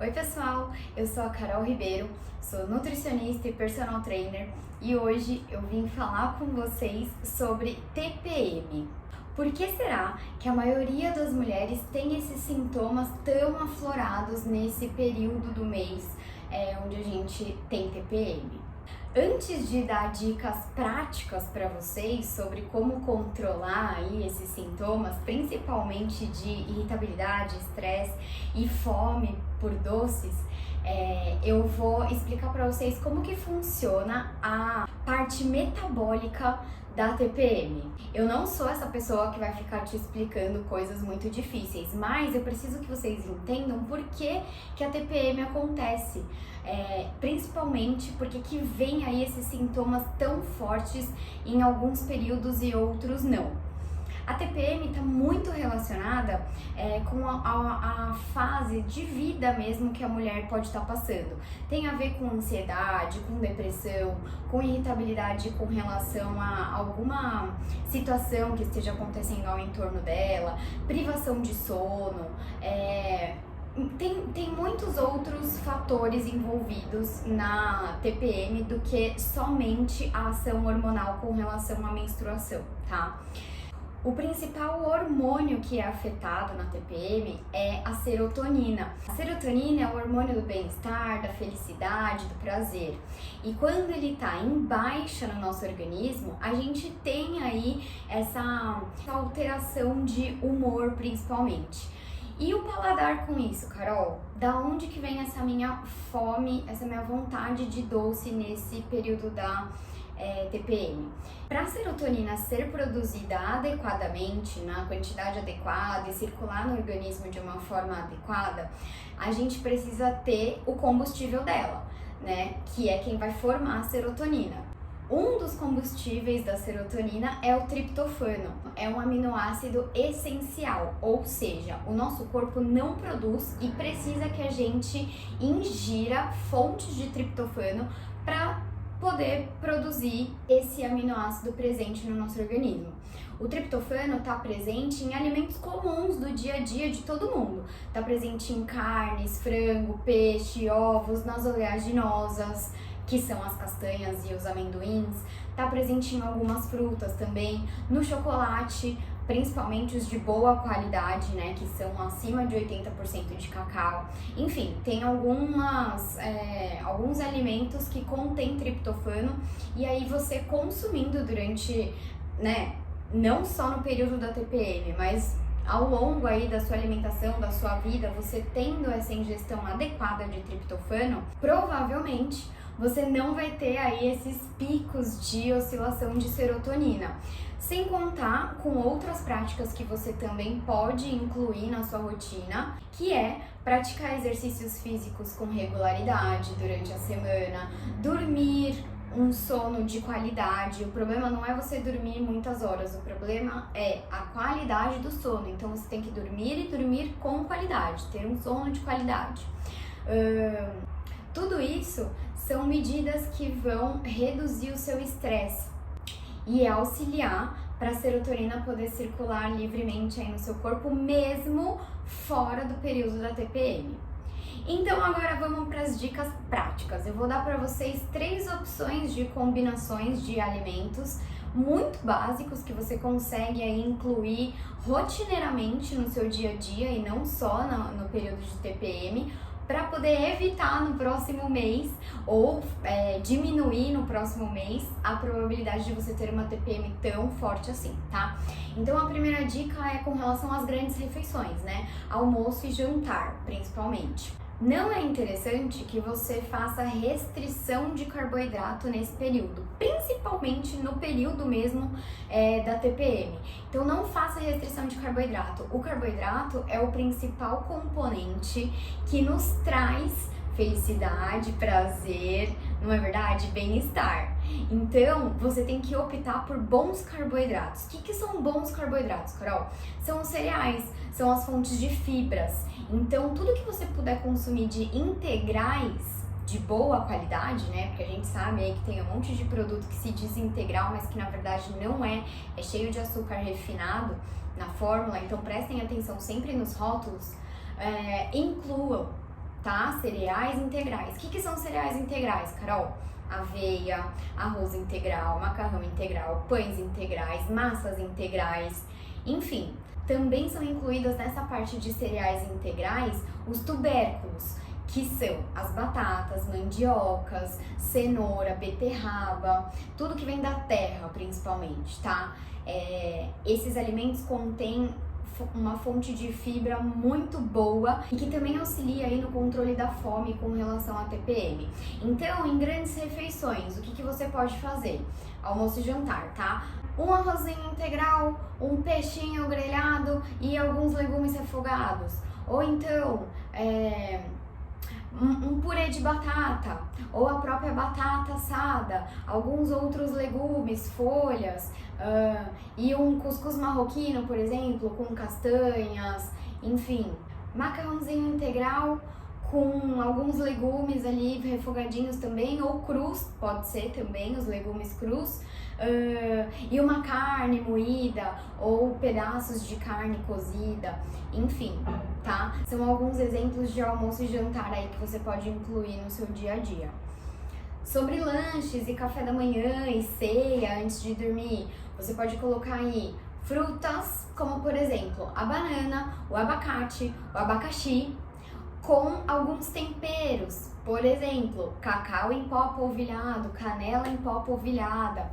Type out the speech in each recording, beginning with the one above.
Oi pessoal, eu sou a Carol Ribeiro, sou nutricionista e personal trainer e hoje eu vim falar com vocês sobre TPM. Por que será que a maioria das mulheres tem esses sintomas tão aflorados nesse período do mês onde a gente tem TPM? Antes de dar dicas práticas para vocês sobre como controlar aí esses sintomas, principalmente de irritabilidade, estresse e fome por doces, eu vou explicar para vocês como que funciona a parte metabólica da TPM. Eu não sou essa pessoa que vai ficar te explicando coisas muito difíceis, mas eu preciso que vocês entendam por que a TPM acontece, principalmente porque que vem aí esses sintomas tão fortes em alguns períodos e outros não. A TPM está muito relacionada com a fase de vida mesmo que a mulher pode estar passando. Tem a ver com ansiedade, com depressão, com irritabilidade com relação a alguma situação que esteja acontecendo ao entorno dela, privação de sono, tem muitos outros fatores envolvidos na TPM do que somente a ação hormonal com relação à menstruação, tá? O principal hormônio que é afetado na TPM é a serotonina. A serotonina é o hormônio do bem-estar, da felicidade, do prazer. E quando ele está em baixa no nosso organismo, a gente tem aí essa alteração de humor principalmente. E o paladar com isso, Carol? Da onde que vem essa minha fome, essa minha vontade de doce nesse período da TPM? Para a serotonina ser produzida adequadamente, na quantidade adequada e circular no organismo de uma forma adequada, a gente precisa ter o combustível dela, né? Que é quem vai formar a serotonina. Um dos combustíveis da serotonina é o triptofano, é um aminoácido essencial, ou seja, o nosso corpo não produz e precisa que a gente ingira fontes de triptofano para poder produzir esse aminoácido presente no nosso organismo. O triptofano está presente em alimentos comuns do dia a dia de todo mundo. Está presente em carnes, frango, peixe, ovos, nas oleaginosas, que são as castanhas e os amendoins. Está presente em algumas frutas também, no chocolate, principalmente os de boa qualidade, né, que são acima de 80% de cacau. Enfim, tem alguns alimentos que contêm triptofano e aí você consumindo durante, né, não só no período da TPM, mas ao longo aí da sua alimentação, da sua vida, você tendo essa ingestão adequada de triptofano, provavelmente você não vai ter aí esses picos de oscilação de serotonina. Sem contar com outras práticas que você também pode incluir na sua rotina, que é praticar exercícios físicos com regularidade durante a semana, dormir um sono de qualidade. O problema não é você dormir muitas horas, o problema é a qualidade do sono. Então você tem que dormir e dormir com qualidade, ter um sono de qualidade. Tudo isso são medidas que vão reduzir o seu estresse e auxiliar para a serotonina poder circular livremente aí no seu corpo, mesmo fora do período da TPM. Então agora vamos para as dicas práticas. Eu vou dar para vocês 3 opções de combinações de alimentos muito básicos que você consegue aí incluir rotineiramente no seu dia a dia e não só no período de TPM, para poder evitar no próximo mês ou diminuir no próximo mês a probabilidade de você ter uma TPM tão forte assim, tá? Então a primeira dica é com relação às grandes refeições, né? Almoço e jantar, principalmente. Não é interessante que você faça restrição de carboidrato nesse período, principalmente no período mesmo da TPM. Então não faça restrição de carboidrato. O carboidrato é o principal componente que nos traz felicidade, prazer, não é verdade? Bem-estar. Então, você tem que optar por bons carboidratos. O que são bons carboidratos, Carol? São os cereais, são as fontes de fibras. Então, tudo que você puder consumir de integrais de boa qualidade, né? Porque a gente sabe aí que tem um monte de produto que se diz integral, mas que na verdade não é cheio de açúcar refinado na fórmula. Então, prestem atenção sempre nos rótulos, incluam tá? Cereais integrais. O que são cereais integrais, Carol? Aveia, arroz integral, macarrão integral, pães integrais, massas integrais, enfim. Também são incluídas nessa parte de cereais integrais os tubérculos, que são as batatas, mandiocas, cenoura, beterraba, tudo que vem da terra principalmente, tá? Esses alimentos contêm uma fonte de fibra muito boa e que também auxilia aí no controle da fome com relação à TPM. Então, em grandes refeições, o que você pode fazer? Almoço e jantar, tá? Um arrozinho integral, um peixinho grelhado e alguns legumes refogados. Ou então, um purê de batata, ou a própria batata assada, alguns outros legumes, folhas, e um cuscuz marroquino, por exemplo, com castanhas, enfim. Macarrãozinho integral com alguns legumes ali refogadinhos também, ou crus, pode ser também, os legumes crus, e uma carne moída, ou pedaços de carne cozida, enfim, tá? São alguns exemplos de almoço e jantar aí que você pode incluir no seu dia a dia. Sobre lanches e café da manhã e ceia antes de dormir, você pode colocar aí frutas, como por exemplo, a banana, o abacate, o abacaxi, com alguns temperos, por exemplo, cacau em pó polvilhado, canela em pó polvilhada.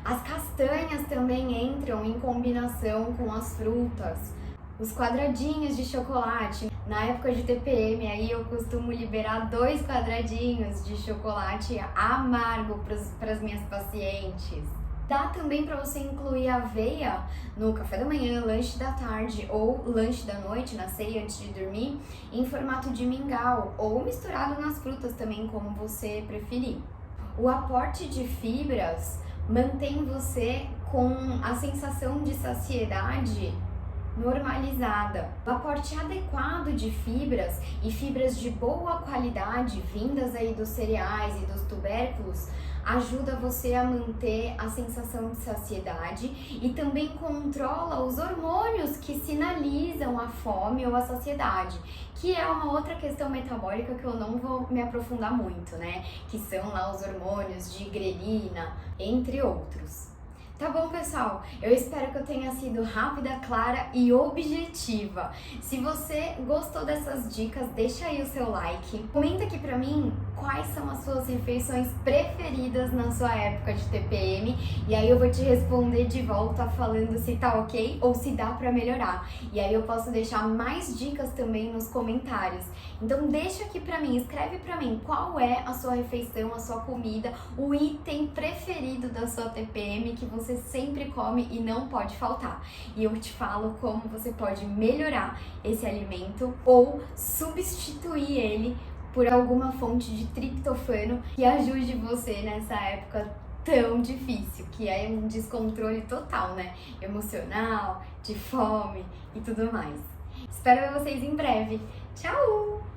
As castanhas também entram em combinação com as frutas. Os quadradinhos de chocolate, na época de TPM, aí eu costumo liberar 2 quadradinhos de chocolate amargo para as minhas pacientes. Dá também para você incluir aveia no café da manhã, lanche da tarde ou lanche da noite, na ceia antes de dormir, em formato de mingau ou misturado nas frutas também, como você preferir. O aporte de fibras mantém você com a sensação de saciedade normalizada. O aporte adequado de fibras e fibras de boa qualidade vindas aí dos cereais e dos tubérculos ajuda você a manter a sensação de saciedade e também controla os hormônios que sinalizam a fome ou a saciedade, que é uma outra questão metabólica que eu não vou me aprofundar muito, né? Que são lá os hormônios de grelina, entre outros. Tá bom, pessoal? Eu espero que eu tenha sido rápida, clara e objetiva. Se você gostou dessas dicas, deixa aí o seu like. Comenta aqui pra mim quais são as suas refeições preferidas na sua época de TPM e aí eu vou te responder de volta falando se tá ok ou se dá pra melhorar. E aí eu posso deixar mais dicas também nos comentários. Então deixa aqui pra mim, escreve pra mim qual é a sua refeição, a sua comida, o item preferido da sua TPM que você sempre come e não pode faltar. E eu te falo como você pode melhorar esse alimento ou substituir ele por alguma fonte de triptofano que ajude você nessa época tão difícil, que é um descontrole total, né? Emocional, de fome e tudo mais. Espero ver vocês em breve. Tchau!